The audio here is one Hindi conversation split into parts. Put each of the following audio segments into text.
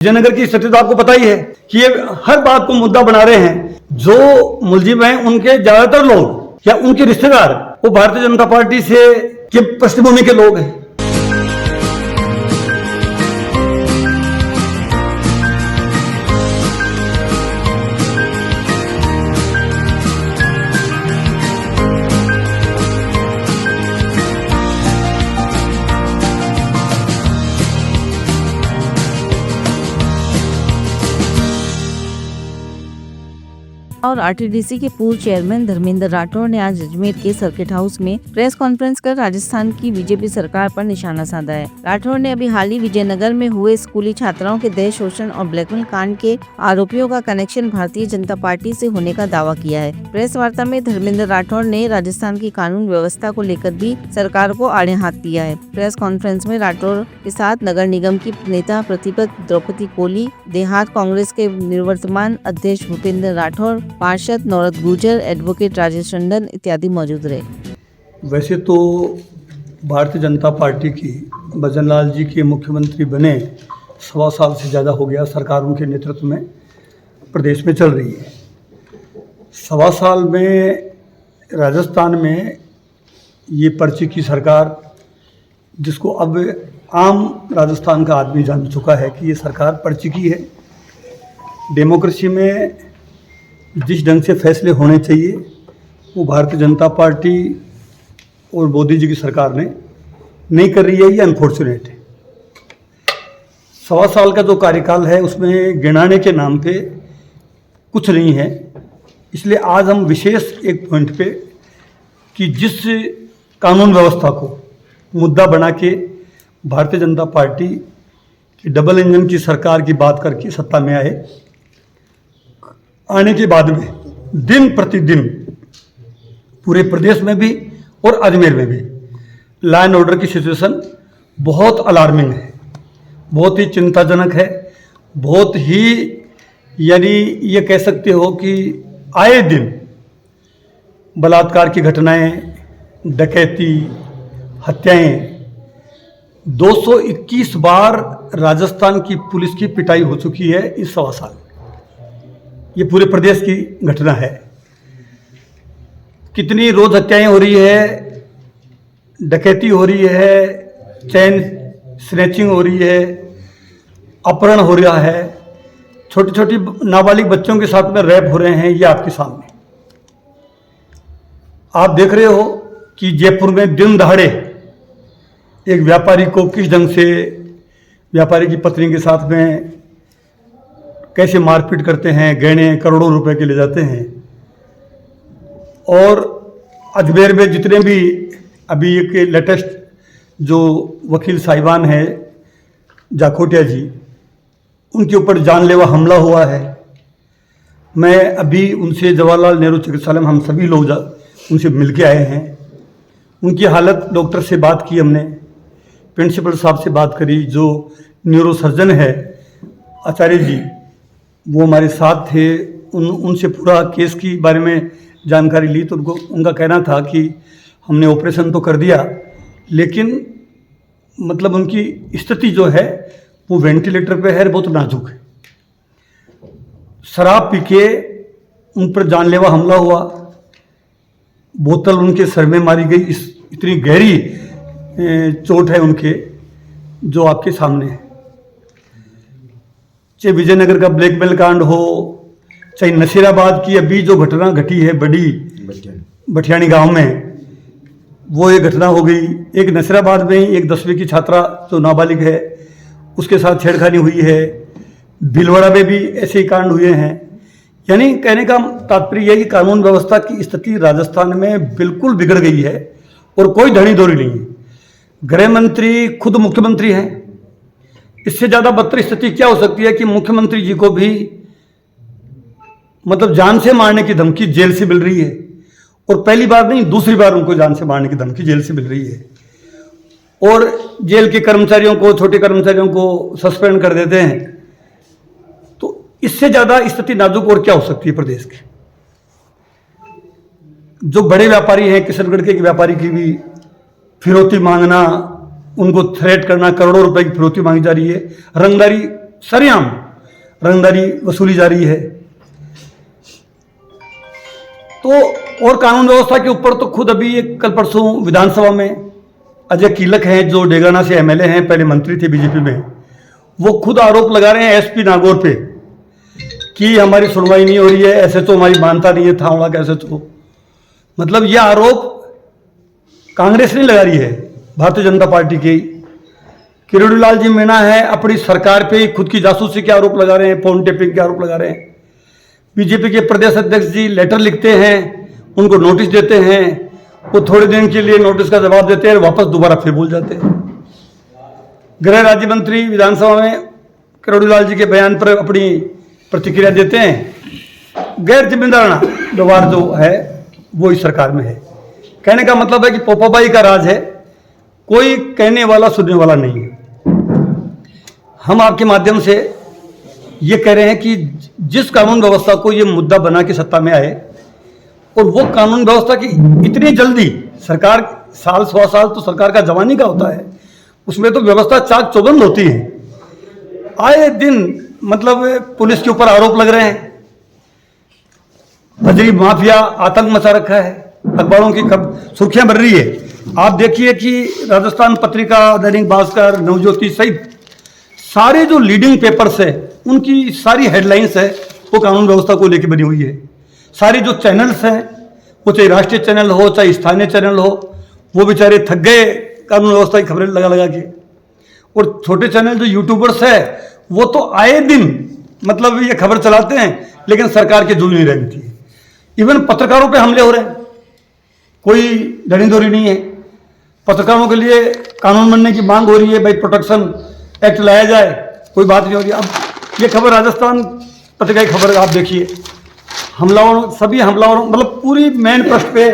विजयनगर की स्थिति तो आपको पता ही है कि ये हर बात को मुद्दा बना रहे हैं। जो मुलजिम हैं उनके ज्यादातर लोग या उनके रिश्तेदार वो भारतीय जनता पार्टी से के पृष्ठभूमि के लोग हैं। और आरटीडीसी के पूर्व चेयरमैन धर्मेंद्र राठौड़ ने आज अजमेर के सर्किट हाउस में प्रेस कॉन्फ्रेंस कर राजस्थान की बीजेपी सरकार पर निशाना साधा है। राठौड़ ने अभी हाल ही विजयनगर में हुए स्कूली छात्राओं के दहेज शोषण और ब्लैकमेल कांड के आरोपियों का कनेक्शन भारतीय जनता पार्टी से होने का दावा किया है। प्रेस वार्ता में धर्मेंद्र राठौड़ ने राजस्थान की कानून व्यवस्था को लेकर भी सरकार को आड़े हाथ दिया है। प्रेस कॉन्फ्रेंस में राठौड़ के साथ नगर निगम की नेता प्रतिपक्ष द्रौपदी कोली, देहात कांग्रेस के निवर्तमान अध्यक्ष भूपेंद्र राठौड़, पार्षद नौरत गुर्जर, एडवोकेट राजेश टंडन इत्यादि मौजूद रहे। वैसे तो भारतीय जनता पार्टी की भजनलाल जी के मुख्यमंत्री बने 1.25 साल से ज़्यादा हो गया, सरकार उनके नेतृत्व में प्रदेश में चल रही है। 1.25 साल में राजस्थान में ये पर्ची की सरकार, जिसको अब आम राजस्थान का आदमी जान चुका है कि ये सरकार पर्ची की है। डेमोक्रेसी में जिस ढंग से फैसले होने चाहिए वो भारतीय जनता पार्टी और मोदी जी की सरकार ने नहीं कर रही है। ये अनफॉर्चुनेट है। 1.25 साल का जो कार्यकाल है उसमें गिनाने के नाम पे कुछ नहीं है। इसलिए आज हम विशेष एक पॉइंट पे कि जिस कानून व्यवस्था को मुद्दा बना के भारतीय जनता पार्टी की डबल इंजन की सरकार की बात करके सत्ता में आने के बाद में दिन प्रतिदिन पूरे प्रदेश में भी और अजमेर में भी लॉ एंड ऑर्डर की सिचुएशन बहुत अलार्मिंग है, बहुत ही चिंताजनक है, बहुत ही यानी ये कह सकते हो कि आए दिन बलात्कार की घटनाएं, डकैती, हत्याएं, 221 बार राजस्थान की पुलिस की पिटाई हो चुकी है इस 1.25 साल। ये पूरे प्रदेश की घटना है। कितनी रोज हत्याएं हो रही है, डकैती हो रही है, चैन स्नैचिंग हो रही है, अपहरण हो रहा है, छोटी छोटी नाबालिग बच्चों के साथ में रैप हो रहे हैं। ये आपके सामने आप देख रहे हो कि जयपुर में दिन दहाड़े एक व्यापारी को किस ढंग से व्यापारी की पत्नी के साथ में कैसे मारपीट करते हैं, गहने करोड़ों रुपए के ले जाते हैं। और अजमेर में जितने भी अभी एक लेटेस्ट जो वकील साहिबान हैं जाखोटिया जी, उनके ऊपर जानलेवा हमला हुआ है। मैं अभी उनसे जवाहरलाल नेहरू चिकित्सालय में हम सभी लोग उनसे मिल के आए हैं। उनकी हालत, डॉक्टर से बात की हमने, प्रिंसिपल साहब से बात करी, जो न्यूरो सर्जन है आचार्य जी वो हमारे साथ थे। उनसे पूरा केस की बारे में जानकारी ली तो उनका कहना था कि हमने ऑपरेशन तो कर दिया लेकिन मतलब उनकी स्थिति जो है वो वेंटिलेटर पे है, बहुत नाजुक है। शराब पी के उन पर जानलेवा हमला हुआ, बोतल उनके सर में मारी गई। इतनी गहरी चोट है उनके जो आपके सामने है। चाहे विजयनगर का ब्लैकमेल कांड हो, चाहे नशीराबाद की अभी जो घटना घटी है बड़ी बठियानी गांव में, वो एक घटना हो गई। एक नशीराबाद में ही एक 10वीं की छात्रा जो नाबालिग है उसके साथ छेड़खानी हुई है। भीलवाड़ा में भी ऐसे ही कांड हुए हैं। यानी कहने का तात्पर्य यह कि कानून व्यवस्था की स्थिति राजस्थान में बिल्कुल बिगड़ गई है और कोई धनी दौरी नहीं है। गृह मंत्री खुद मुख्यमंत्री हैं। इससे ज़्यादा बदतर स्थिति क्या हो सकती है कि मुख्यमंत्री जी को भी मतलब जान से मारने की धमकी जेल से मिल रही है। और पहली बार नहीं, दूसरी बार उनको जान से मारने की धमकी जेल से मिल रही है। और जेल के कर्मचारियों को, छोटे कर्मचारियों को सस्पेंड कर देते हैं। तो इससे ज़्यादा स्थिति नाजुक और क्या हो सकती है प्रदेश की। जो बड़े व्यापारी हैं, किशनगढ़ के व्यापारी की भी फिरौती मांगना, उनको थ्रेट करना, करोड़ों रुपए की फिरौती मांगी जा रही है। रंगदारी सरेआम रंगदारी वसूली जा रही है। तो और कानून व्यवस्था के ऊपर तो खुद अभी एक कल परसों विधानसभा में अजय कीलक हैं, जो डेगाना से एमएलए हैं, पहले मंत्री थे बीजेपी में, वो खुद आरोप लगा रहे हैं एसपी नागौर पे कि हमारी सुनवाई नहीं हो रही है, एसएचओ हमारी मानता नहीं है, थावड़ा का एसएचओ। मतलब यह आरोप कांग्रेस नहीं लगा रही है, भारतीय जनता पार्टी की। किरोड़ीलाल जी मीणा है, अपनी सरकार पे ही खुद की जासूसी के आरोप लगा रहे हैं, फोन टेपिंग के आरोप लगा रहे हैं। बीजेपी के प्रदेश अध्यक्ष जी लेटर लिखते हैं, उनको नोटिस देते हैं, वो थोड़े दिन के लिए नोटिस का जवाब देते हैं, वापस दोबारा फिर भूल जाते हैं। गृह राज्य मंत्री विधानसभा में किरोड़ीलाल जी के बयान पर अपनी प्रतिक्रिया देते हैं। गैर जिम्मेदाराना व्यवहार जो है वो इस सरकार में है। कहने का मतलब है कि पोपाबाई का राज है, कोई कहने वाला सुनने वाला नहीं है। हम आपके माध्यम से ये कह रहे हैं कि जिस कानून व्यवस्था को ये मुद्दा बना के सत्ता में आए, और वो कानून व्यवस्था की इतनी जल्दी, सरकार साल सवा साल तो सरकार का जवानी का होता है, उसमें तो व्यवस्था चाक चौबंद होती है। आए दिन मतलब पुलिस के ऊपर आरोप लग रहे हैं, बजरी माफिया आतंक मचा रखा है, अखबारों की सुर्खियां बढ़ रही है। आप देखिए कि राजस्थान पत्रिका, दैनिक भास्कर, नवज्योति सहित सारे जो लीडिंग पेपर्स है, उनकी सारी हेडलाइंस है वो कानून व्यवस्था को लेकर बनी हुई है। सारी जो चैनल्स हैं, वो चाहे राष्ट्रीय चैनल हो चाहे स्थानीय चैनल हो, वो बेचारे थक गए कानून व्यवस्था की खबरें लगा लगा के। और छोटे चैनल जो यूट्यूबर्स है, वो तो आए दिन मतलब ये खबर चलाते हैं, लेकिन सरकार के जूझ नहीं रहती है। इवन पत्रकारों पे हमले हो रहे हैं, कोई डरी दोरी नहीं है। पत्रकारों के लिए कानून बनने की मांग हो रही है, भाई प्रोटेक्शन एक्ट लाया जाए, कोई बात नहीं हो रही। अब ये खबर राजस्थान पत्रिका की खबर आप देखिए, हमलावरों, सभी हमलावरों, मतलब पूरी मेन पृष्ठ पे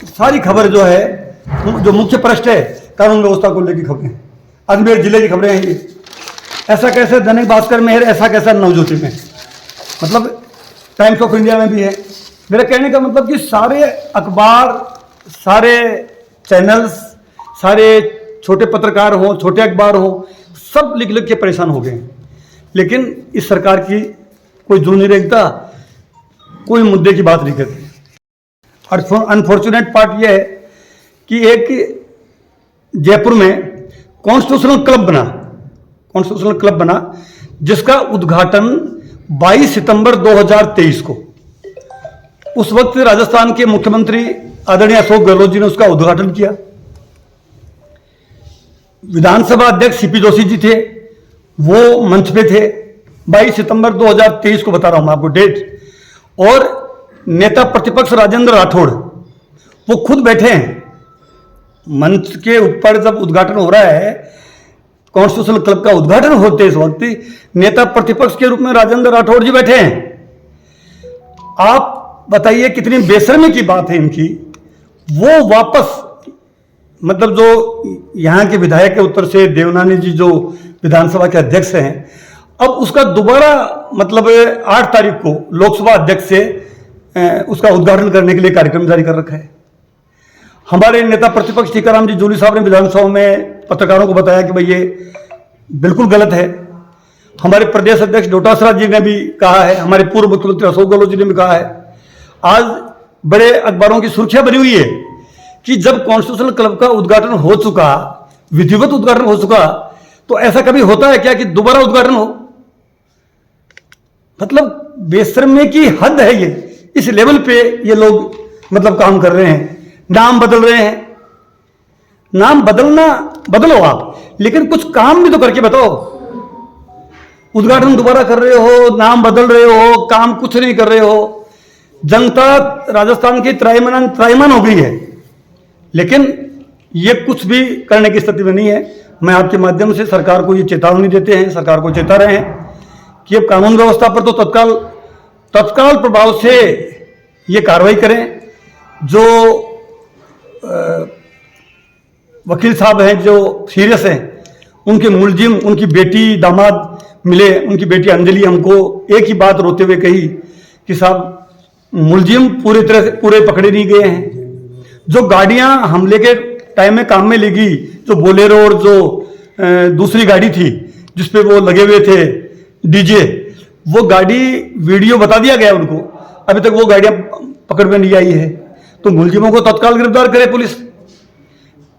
सारी खबर जो है, जो मुख्य पृष्ठ है कानून व्यवस्था को लेकर खबरें, अजमेर जिले की खबरें हैं ये। ऐसा कैसे दैनिक भास्कर में है, ऐसा कैसा नवज्योति में, मतलब टाइम्स ऑफ इंडिया में भी है। मेरा कहने का मतलब कि सारे अखबार, सारे चैनल्स, सारे छोटे पत्रकार हों, छोटे अखबार हों, सब लिख लिख के परेशान हो गए हैं। लेकिन इस सरकार की कोई जून नहीं रेखता, कोई मुद्दे की बात नहीं करती। और अनफॉर्चुनेट पार्ट यह है कि एक जयपुर में कॉन्स्टिट्यूशनल क्लब बना, जिसका उद्घाटन 22 सितंबर 2023 को, उस वक्त राजस्थान के मुख्यमंत्री आदरणीय अशोक गहलोत जी ने उसका उद्घाटन किया। विधानसभा अध्यक्ष सीपी जोशी जी थे, वो मंच पे थे। 22 सितंबर 2023 को बता रहा हूं मैं आपको डेट। और नेता प्रतिपक्ष राजेंद्र राठौड़ वो खुद बैठे हैं मंच के ऊपर। जब उद्घाटन हो रहा है, कॉन्स्टिट्यूशनल क्लब का उद्घाटन होते इस वक्त नेता प्रतिपक्ष के रूप में राजेंद्र राठौड़ जी बैठे हैं। आप बताइए कितनी बेशर्मी की बात है इनकी। वो वापस, मतलब जो यहाँ के विधायक के उत्तर से देवनानी जी जो विधानसभा के अध्यक्ष हैं, अब उसका दोबारा मतलब 8 तारीख को लोकसभा अध्यक्ष से उसका उद्घाटन करने के लिए कार्यक्रम जारी कर रखा है। हमारे नेता प्रतिपक्ष टीकाराम जी जूली साहब ने विधानसभा में पत्रकारों को बताया कि भाई ये बिल्कुल गलत है। हमारे प्रदेश अध्यक्ष डोटासरा जी ने भी कहा है, हमारे पूर्व मुख्यमंत्री अशोक गहलोत जी ने भी कहा है। आज बड़े अखबारों की सुर्खियां बनी हुई है कि जब कॉन्स्टिट्यूशनल क्लब का उद्घाटन हो चुका, विधिवत उद्घाटन हो चुका, तो ऐसा कभी होता है क्या कि दोबारा उद्घाटन हो? मतलब बेशर्मी की हद है ये। इस लेवल पे ये लोग मतलब काम कर रहे हैं, नाम बदल रहे हैं। नाम बदलो आप, लेकिन कुछ काम भी तो करके बताओ। उद्घाटन दोबारा कर रहे हो, नाम बदल रहे हो, काम कुछ नहीं कर रहे हो। जनता राजस्थान की त्राईमान हो गई है, लेकिन ये कुछ भी करने की स्थिति में नहीं है। मैं आपके माध्यम से सरकार को ये चेतावनी देते हैं, सरकार को चेता रहे हैं कि अब कानून व्यवस्था पर तो तत्काल प्रभाव से ये कार्रवाई करें। जो वकील साहब हैं जो सीरियस हैं, उनके मुलजिम, उनकी बेटी दामाद मिले, उनकी बेटी अंजलि हमको एक ही बात रोते हुए कही कि साहब मुलजिम पूरी तरह से पूरे पकड़े नहीं गए हैं। जो गाड़ियां हमले के टाइम में काम में लेगी, जो बोलेरो और जो दूसरी गाड़ी थी जिसपे वो लगे हुए थे, डीजे, वो गाड़ी वीडियो बता दिया गया उनको, अभी तक वो गाड़ियां पकड़ में नहीं आई है। तो मुलजिमों को तत्काल गिरफ्तार करे पुलिस।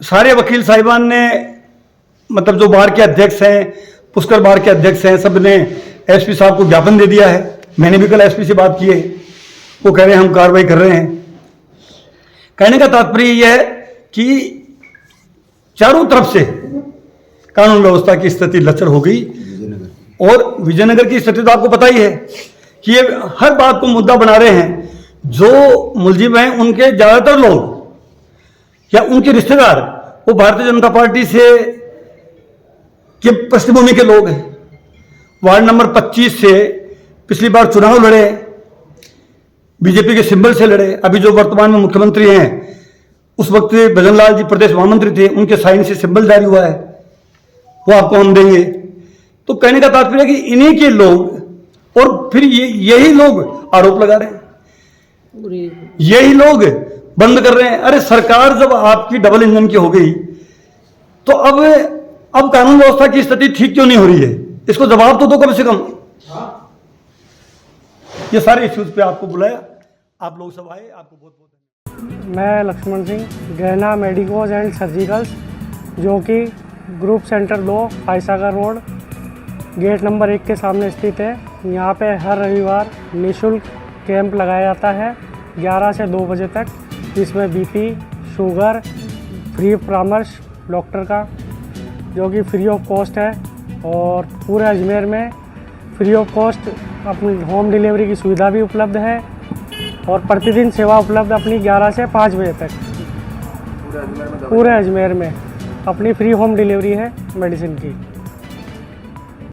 सारे वकील साहिबान ने, मतलब जो बार के अध्यक्ष हैं, पुष्कर बार के अध्यक्ष हैं, सब ने एसपी साहब को ज्ञापन दे दिया है। मैंने भी कल एसपी से बात की है, वो कह रहे हैं हम कार्रवाई कर रहे हैं। कहने का तात्पर्य यह है कि चारों तरफ से कानून व्यवस्था की स्थिति लचर हो गई। और विजयनगर की स्थिति तो आपको पता ही है कि ये हर बात को मुद्दा बना रहे हैं। जो मुलजिम हैं उनके ज्यादातर लोग या उनके रिश्तेदार वो भारतीय जनता पार्टी से के पृष्ठभूमि के लोग हैं। वार्ड नंबर 25 से पिछली बार चुनाव लड़े, बीजेपी के सिंबल से लड़े। अभी जो वर्तमान में मुख्यमंत्री हैं, उस वक्त भजनलाल जी प्रदेश महामंत्री थे, उनके साइन से सिंबल जारी हुआ है, वो आपको हम देंगे। तो कहने का तात्पर्य है कि इन्हीं के लोग, और फिर यही लोग आरोप लगा रहे हैं, यही लोग बंद कर रहे हैं। अरे सरकार जब आपकी डबल इंजन की हो गई तो अब कानून व्यवस्था की स्थिति ठीक क्यों नहीं हो रही है? इसको जवाब तो दो कम से कम। ये सारे इश्यूज पे आपको बुलाया, आप लोग सब आए, आपको बहुत बहुत। मैं लक्ष्मण सिंह, गहना मेडिकोज एंड सर्जिकल्स, जो कि group centre 2 Foy Sagar road gate number 1 के सामने स्थित है। यहाँ पे हर रविवार निःशुल्क कैंप लगाया जाता है 11 से 2 बजे तक, जिसमें बीपी, शुगर, फ्री परामर्श डॉक्टर का, जो कि फ्री ऑफ कॉस्ट है। और पूरे अजमेर में फ्री ऑफ कॉस्ट अपनी होम डिलीवरी की सुविधा भी उपलब्ध है। और प्रतिदिन सेवा उपलब्ध अपनी 11 से 5 बजे तक पूरे अजमेर में अपनी फ्री होम डिलीवरी है मेडिसिन की।